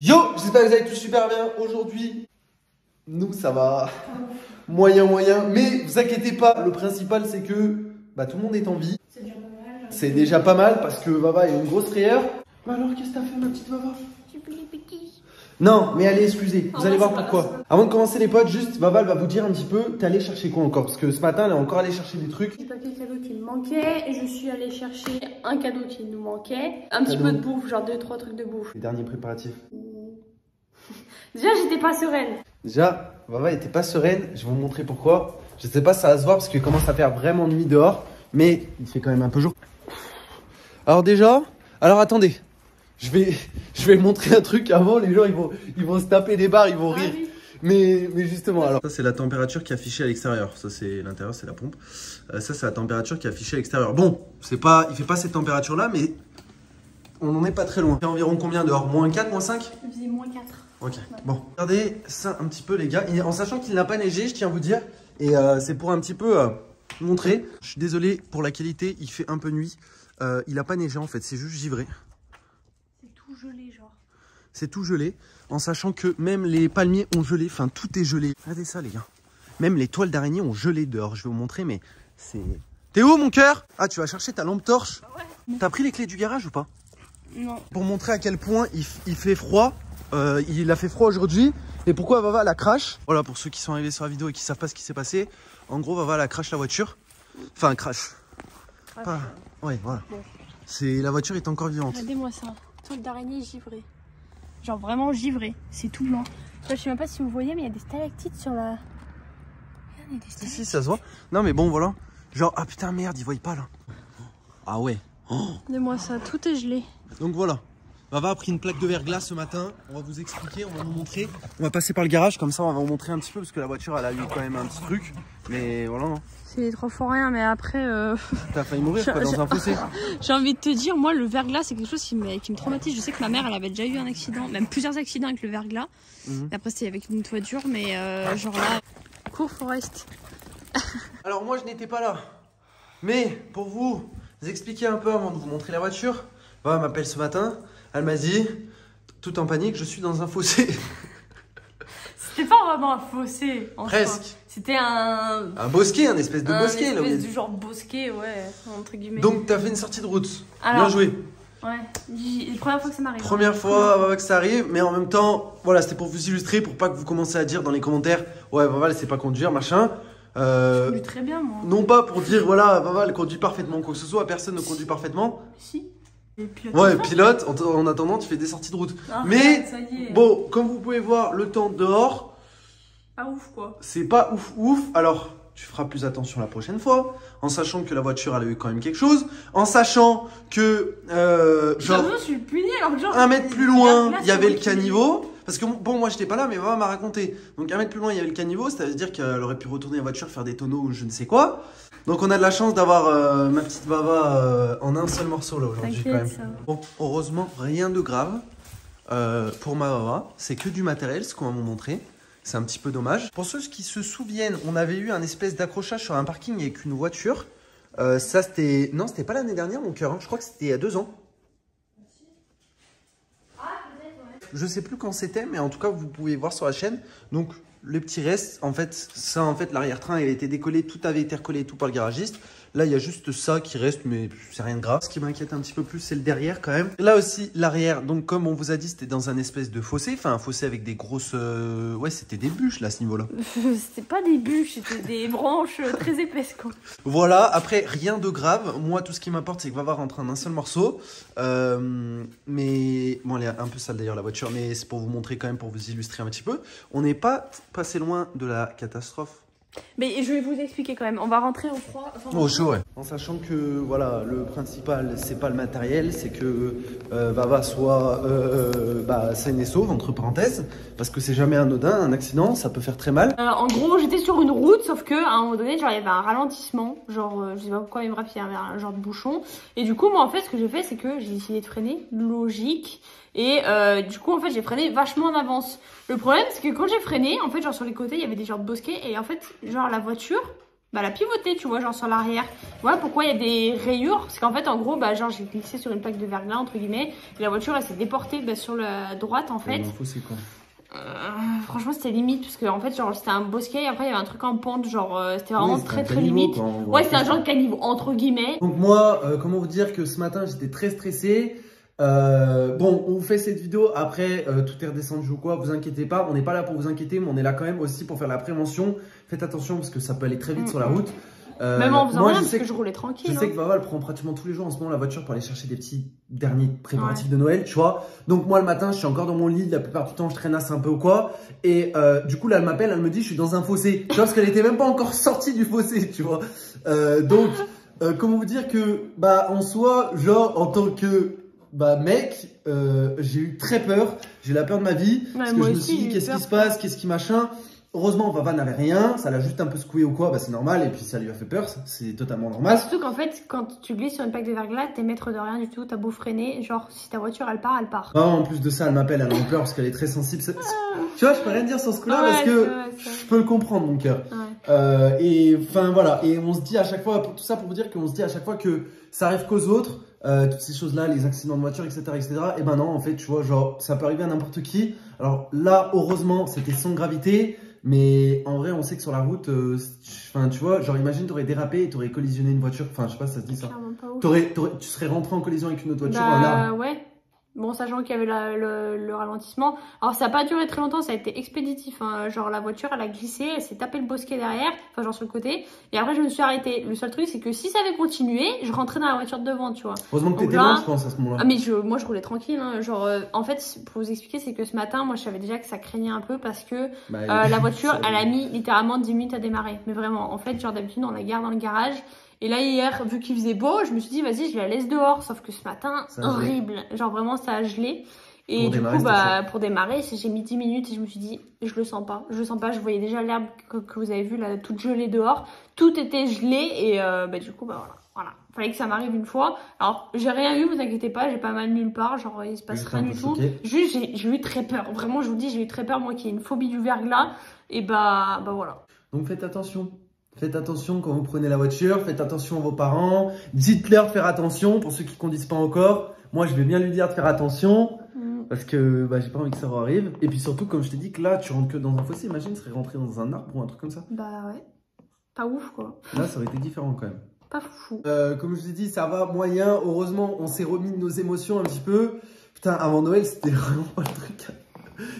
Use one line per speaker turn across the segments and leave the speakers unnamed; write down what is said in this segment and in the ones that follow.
Yo, j'espère que vous allez tous super bien. Aujourd'hui, nous ça va moyen. Mais vous inquiétez pas, le principal c'est que tout le monde est en vie.
C'est déjà pas mal.
C'est déjà pas mal parce que Vava a une grosse frayeur. Mais alors qu'est-ce que t'as fait ma petite Vava?
J'ai plus les petits.
Non, mais allez, excusez, vous allez voir
c'est pas
pourquoi. Avant de commencer les potes, juste Vava elle va vous dire un petit peu, t'es allé chercher quoi encore? Parce que ce matin elle est encore allée chercher des trucs.
J'ai pas quel cadeau qui me manquait et je suis allée chercher un cadeau qui nous manquait. Un petit peu de bouffe, genre 2-3 trucs de bouffe.
Les derniers préparatifs.
Déjà, j'étais pas sereine.
Déjà, Vava était pas sereine, je vais vous montrer pourquoi. Je sais pas si ça va se voir parce qu'il commence à faire vraiment nuit dehors, mais il fait quand même un peu jour. Alors déjà, attendez, je vais montrer un truc avant, les gens ils vont se taper des barres, ils vont rire.
Oui.
Mais justement, alors ça c'est la température qui est affichée à l'extérieur. Ça c'est l'intérieur, c'est la pompe. Ça c'est la température qui est affichée à l'extérieur. Bon, il fait pas cette température là, mais on n'en est pas très loin. Il fait environ combien dehors? Moins 4, moins 5?
Il faisait moins 4.
Ok, bon, regardez ça un petit peu les gars, en sachant qu'il n'a pas neigé, je tiens à vous dire, et c'est pour un petit peu montrer, je suis désolé pour la qualité, il fait un peu nuit, il n'a pas neigé en fait, c'est juste givré.
C'est tout gelé genre.
C'est tout gelé, en sachant que même les palmiers ont gelé, enfin tout est gelé. Regardez ça les gars, même les toiles d'araignée ont gelé dehors, je vais vous montrer mais c'est... T'es où mon cœur? Ah tu vas chercher ta lampe torche?
Ouais.
T'as pris les clés du garage ou pas?
Non.
Pour montrer à quel point il fait froid. Il a fait froid aujourd'hui. Et pourquoi Vava la crache? Voilà, pour ceux qui sont arrivés sur la vidéo et qui savent pas ce qui s'est passé. En gros, Vava la crache la voiture. Enfin, crache. Pas... Ouais, voilà. Bon. La voiture est encore vivante.
Regardez-moi ça. Toile d'araignée givrée. Genre vraiment givrée. C'est tout blanc. Là, je sais même pas si vous voyez, mais il y a des stalactites sur la... Il y a des stalactites.
Si, ça se voit. Non, mais bon, voilà. Genre, ah putain, merde, ils voient pas là. Ah ouais.
Regardez-moi ça. Tout est gelé.
Donc voilà. Vava a pris une plaque de verglas ce matin, on va vous expliquer, on va vous montrer. On va passer par le garage, comme ça on va vous montrer un petit peu, parce que la voiture elle a eu quand même un petit truc. Mais voilà.
C'est trop fort rien, mais après...
T'as failli mourir quoi, dans un fossé.
J'ai envie de te dire, moi le verglas c'est quelque chose qui me traumatise. Je sais que ma mère elle avait déjà eu un accident, même plusieurs accidents avec le verglas. Après c'était avec une toiture, mais genre là... Cours Forest.
Alors moi je n'étais pas là. Mais pour vous expliquer un peu avant de vous montrer la voiture, Vava m'appelle ce matin. Elle m'a dit, tout en panique, je suis dans un fossé.
C'était pas vraiment un fossé.
Presque.
C'était un
bosquet, un espèce de bosquet.
Un espèce du genre bosquet, ouais, entre guillemets.
Donc t'as fait une sortie de route.
Alors,
bien joué.
Ouais, première fois que ça m'arrive.
Première fois que ça arrive, mais en même temps, voilà, c'était pour vous illustrer, pour pas que vous commenciez à dire dans les commentaires, ouais, Vava, elle sait pas conduire, machin.
Je conduis très bien, moi.
Non pas pour dire, voilà, Vava, elle conduit parfaitement, quoi que ce soit, personne ne conduit parfaitement.
Si.
Ouais, pilote, en attendant, tu fais des sorties de route.
Ah,
mais,
ça y est.
bon, comme vous pouvez voir, le temps dehors,
pas ouf, quoi.
c'est pas ouf. Alors, tu feras plus attention la prochaine fois, en sachant que la voiture, elle a eu quand même quelque chose, en sachant que, genre,
je suis puni, alors genre,
un mètre plus loin, il y avait le caniveau. Parce que bon, moi j'étais pas là, mais Vava m'a raconté. Donc un mètre plus loin, il y avait le caniveau, c'est-à-dire qu'elle aurait pu retourner la voiture, faire des tonneaux ou je ne sais quoi. Donc on a de la chance d'avoir ma petite Vava en un seul morceau là aujourd'hui quand même.
Ça.
Bon, heureusement, rien de grave pour ma Vava. C'est que du matériel, ce qu'on va vous montrer. C'est un petit peu dommage. Pour ceux qui se souviennent, on avait eu un espèce d'accrochage sur un parking avec une voiture. Ça c'était... Non, c'était pas l'année dernière mon cœur, hein. Je crois que c'était il y a 2 ans. Je sais plus quand c'était, mais en tout cas, vous pouvez voir sur la chaîne. Donc, les petits restes, en fait, ça, en fait, l'arrière-train, il a été décollé, tout avait été recollé, tout par le garagiste. Là, il y a juste ça qui reste, mais c'est rien de grave. Ce qui m'inquiète un petit peu plus, c'est le derrière quand même. Là aussi, l'arrière, donc comme on vous a dit, c'était dans un espèce de fossé. Enfin, un fossé avec des grosses... Ouais, c'était des bûches, là, à ce niveau-là.
C'était pas des bûches, c'était des branches très épaisses, quoi.
Voilà, après, rien de grave. Moi, tout ce qui m'importe, c'est que Vava rentre en un seul morceau. Mais... Bon, elle est un peu sale d'ailleurs, la voiture, mais c'est pour vous montrer quand même, pour vous illustrer un petit peu. On n'est pas passé loin de la catastrophe.
Mais je vais vous expliquer quand même. On va rentrer au froid.
Au chaud, ouais. En sachant que voilà, le principal, c'est pas le matériel, c'est que Vava soit saine et sauve, entre parenthèses, parce que c'est jamais anodin, un accident, ça peut faire très mal.
En gros, j'étais sur une route, sauf que à un moment donné, genre, il y avait un ralentissement, genre, je sais pas pourquoi, mais bref, il y avait un genre de bouchon. Et du coup, moi, en fait, ce que j'ai fait, c'est que j'ai décidé de freiner, logique. Et du coup, en fait, j'ai freiné vachement en avance. Le problème, c'est que quand j'ai freiné, en fait, genre sur les côtés, il y avait des genres de bosquets. Et en fait, genre la voiture, la pivoter, tu vois, genre sur l'arrière. Voilà pourquoi il y a des rayures. Parce qu'en fait, en gros, genre j'ai glissé sur une plaque de verglas, entre guillemets. Et la voiture, elle s'est déportée sur la droite, en fait.
C'est quoi?
Franchement, c'était limite. Parce qu'en fait, genre, c'était un bosquet. Et après, il y avait un truc en pente. Genre, c'était vraiment
Oui,
très, très
caniveau,
limite.
quoi,
Ouais, c'était un genre de caniveau, entre guillemets.
Donc moi, comment vous dire que ce matin, j'étais très stressé. Bon, on vous fait cette vidéo, après tout est redescendu ou quoi, vous inquiétez pas, on n'est pas là pour vous inquiéter, mais on est là quand même aussi pour faire la prévention. Faites attention parce que ça peut aller très vite sur la route.
Même en faisant rien, parce que je roulais tranquille.
Je sais que Vava, elle prend pratiquement tous les jours en ce moment la voiture pour aller chercher des petits derniers préparatifs de Noël, tu vois. Donc moi le matin, je suis encore dans mon lit, la plupart du temps je traînasse un peu ou quoi. Et du coup là, elle m'appelle, elle me dit je suis dans un fossé. Tu vois, parce qu'elle était même pas encore sortie du fossé, tu vois. Donc, comment vous dire que, en soi, genre en tant que mec, j'ai eu très peur, j'ai eu la peur de ma vie, parce que je me suis dit qu'est-ce qui se passe, qu'est-ce qui machin. Heureusement, Vava n'avait rien, ça l'a juste un peu secoué ou quoi, c'est normal, et puis ça lui a fait peur, c'est totalement normal.
Surtout qu'en fait, quand tu glisses sur une plaque de verglas, t'es maître de rien du tout, t'as beau freiner, genre si ta voiture elle part, elle part.
En plus de ça, elle m'appelle, elle a peur parce qu'elle est très sensible. Tu vois, je peux rien dire sur ce coup-là parce que je peux le comprendre, mon cœur. Et enfin voilà, et on se dit à chaque fois, tout ça pour vous dire qu'on se dit à chaque fois que ça arrive qu'aux autres, toutes ces choses-là, les accidents de voiture, etc., etc. Et ben non, en fait, tu vois, genre, ça peut arriver à n'importe qui. Alors là, heureusement, c'était sans gravité. Mais en vrai, on sait que sur la route, tu vois, genre imagine, t'aurais dérapé et t'aurais collisionné une voiture. Enfin, je sais pas si ça se dit ça. Tu serais rentré en collision avec une autre voiture, un arbre.
Ouais. Bon, sachant qu'il y avait le ralentissement. Alors, ça n'a pas duré très longtemps, ça a été expéditif. Hein. Genre, la voiture, elle a glissé, elle s'est tapé le bosquet derrière, enfin, genre sur le côté. Et après, je me suis arrêtée. Le seul truc, c'est que si ça avait continué, je rentrais dans la voiture de devant, tu vois.
Heureusement que t'étais loin, je pense, à ce moment-là.
Ah, mais moi, je roulais tranquille. Hein. Genre, en fait, pour vous expliquer, c'est que ce matin, moi, je savais déjà que ça craignait un peu parce que la voiture, elle a mis littéralement 10 minutes à démarrer. Mais vraiment, en fait, genre, d'habitude, on la garde dans le garage. Et là, hier, vu qu'il faisait beau, je me suis dit, vas-y, je la laisse dehors. Sauf que ce matin, horrible. Genre, vraiment, ça a gelé. Et du coup, pour démarrer, j'ai mis 10 minutes et je me suis dit, je le sens pas. Je le sens pas. Je voyais déjà l'herbe que vous avez vu, là, toute gelée dehors. Tout était gelé et du coup, voilà. Fallait que ça m'arrive une fois. Alors, j'ai rien eu, vous inquiétez pas, j'ai pas mal nulle part. Genre, il se passe rien du tout. Juste, j'ai eu très peur. Vraiment, je vous dis, j'ai eu très peur. Moi qui ai une phobie du verglas. Et voilà.
Donc, faites attention. Faites attention quand vous prenez la voiture. Faites attention à vos parents. Dites-leur de faire attention pour ceux qui conduisent pas encore. Moi, je vais bien lui dire de faire attention. Parce que j'ai pas envie que ça arrive. Et puis surtout, comme je t'ai dit que là, tu rentres que dans un fossé. Imagine, tu serais rentré dans un arbre ou un truc comme ça.
Bah ouais. Pas ouf, quoi.
Là, ça aurait été différent quand même.
Pas fou.
Comme je vous ai dit, ça va moyen. Heureusement, on s'est remis de nos émotions un petit peu. Putain, avant Noël, c'était vraiment pas le truc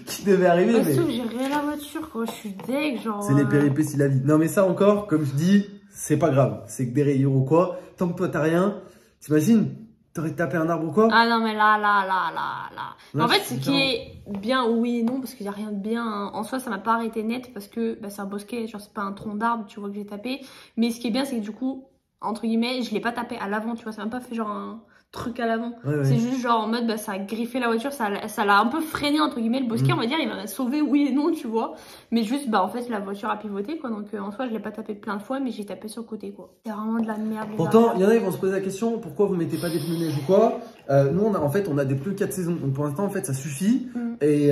qui devait arriver.
Mais j'ai rien la voiture, quoi. Je suis deg, genre.
C'est les péripéties de la vie. Non, mais ça encore, comme je dis, c'est pas grave. C'est que des rayures ou quoi. Tant que toi, t'as rien, t'imagines? T'aurais tapé un arbre ou quoi?
Ah non, mais là. En fait, ce qui est bien, oui et non, parce qu'il n'y a rien de bien. Hein. En soi, ça m'a pas arrêté net parce que c'est un bosquet, genre c'est pas un tronc d'arbre, tu vois, que j'ai tapé. Mais ce qui est bien, c'est que du coup, entre guillemets, je l'ai pas tapé à l'avant, tu vois, ça m'a pas fait genre un truc à l'avant. C'est juste genre en mode, ça a griffé la voiture, ça l'a un peu freiné, entre guillemets, le bosquet, on va dire, il m'a sauvé, oui et non, tu vois. Mais juste, en fait, la voiture a pivoté, quoi. Donc en soi, je l'ai pas tapé plein de fois, mais j'ai tapé sur le côté, quoi. C'est vraiment de la merde.
Pourtant, il y en a, ils vont se poser la question, pourquoi vous mettez pas des pneus neige ou quoi? Nous, on a des pneus 4 saisons. Donc pour l'instant, en fait, ça suffit. Et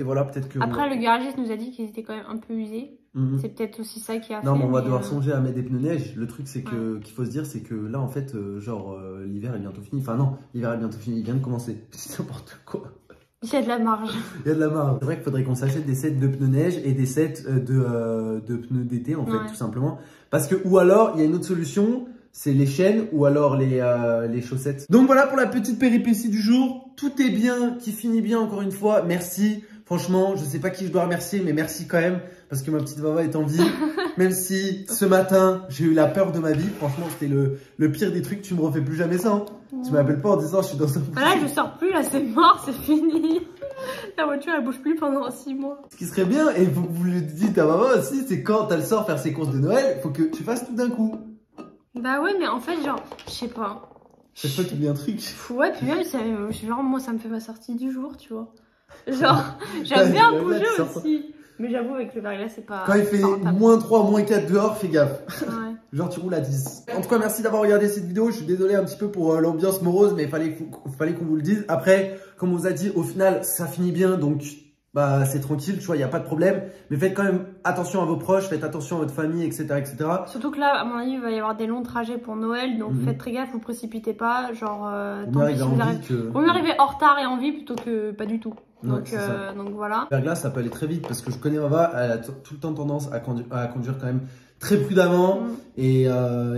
voilà, peut-être que...
Après, le garagiste nous a dit qu'ils étaient quand même un peu usés. C'est peut-être aussi ça qui a fait.
Non, mais on va devoir songer à mettre des pneus neige. Le truc, c'est que qu'il faut se dire, c'est que là, en fait, l'hiver est bientôt fini. Enfin, non, l'hiver est bientôt fini. Il vient de commencer. C'est n'importe quoi.
Il y a de la marge.
Il y a de la marge. C'est vrai qu'il faudrait qu'on s'achète des sets de pneus neige et des sets de pneus d'été, en fait, tout simplement. Parce que, ou alors, il y a une autre solution, c'est les chaînes ou alors les chaussettes. Donc voilà pour la petite péripétie du jour. Tout est bien, qui finit bien encore une fois. Merci. Franchement, je sais pas qui je dois remercier, mais merci quand même. Parce que ma petite Vava est en vie. Même si ce matin, j'ai eu la peur de ma vie. Franchement, c'était le pire des trucs. Tu me refais plus jamais ça. Hein. Tu m'appelles pas en disant je suis dans un...
Là, je sors plus. Là, c'est mort. C'est fini. La voiture, elle bouge plus pendant 6 mois.
Ce qui serait bien, et vous le dites à Vava aussi, c'est quand elle sort faire ses courses de Noël, faut que tu fasses tout d'un coup.
Bah ouais, mais en fait, genre, je sais pas.
Chaque fois qu'il y a un truc.
Ouais, puis même, genre, moi, ça me fait ma sortie du jour, tu vois. Genre, j'aime bien bouger aussi. Mais j'avoue, avec le verglas, c'est pas...
Quand il fait -3, -4 dehors, fais gaffe.
Ouais.
Genre, tu roules à 10. En tout cas, merci d'avoir regardé cette vidéo. Je suis désolé un petit peu pour l'ambiance morose, mais il fallait qu'on vous le dise. Après, comme on vous a dit, au final, ça finit bien. Donc, bah c'est tranquille, tu vois, il n'y a pas de problème. Mais faites quand même attention à vos proches, faites attention à votre famille, etc. etc.
Surtout que là, à mon avis, il va y avoir des longs trajets pour Noël, donc faites très gaffe, vous précipitez pas. Genre,
Vaut
mieux arriver en retard et en vie plutôt que pas du tout. Donc,
Ouais,
donc voilà.
Verglas, ça peut aller très vite parce que je connais Ava, elle a tout le temps tendance à conduire quand même très prudemment. Et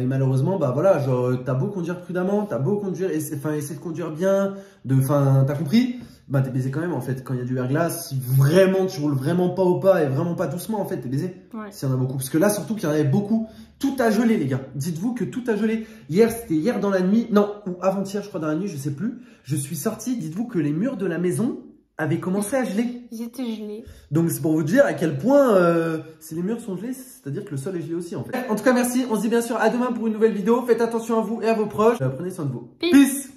malheureusement, bah voilà, genre, t'as beau conduire prudemment, t'as beau conduire, essayer de conduire bien, t'as compris? Bah t'es baisé quand même en fait. Quand il y a du verglas, si vraiment tu roules vraiment pas au pas et vraiment pas doucement en fait, t'es baisé.
Ouais.
S'il y en a beaucoup. Parce que là, surtout qu'il y en avait beaucoup, tout a gelé les gars. Dites-vous que tout a gelé. C'était hier dans la nuit, non, ou avant-hier je crois dans la nuit, je sais plus. Je suis sorti, dites-vous que les murs de la maison avaient commencé à geler.
Ils étaient gelés.
Donc c'est pour vous dire à quel point si les murs sont gelés, c'est-à-dire que le sol est gelé aussi en fait. En tout cas merci, on se dit bien sûr à demain pour une nouvelle vidéo. Faites attention à vous et à vos proches. Prenez soin de vous.
Peace.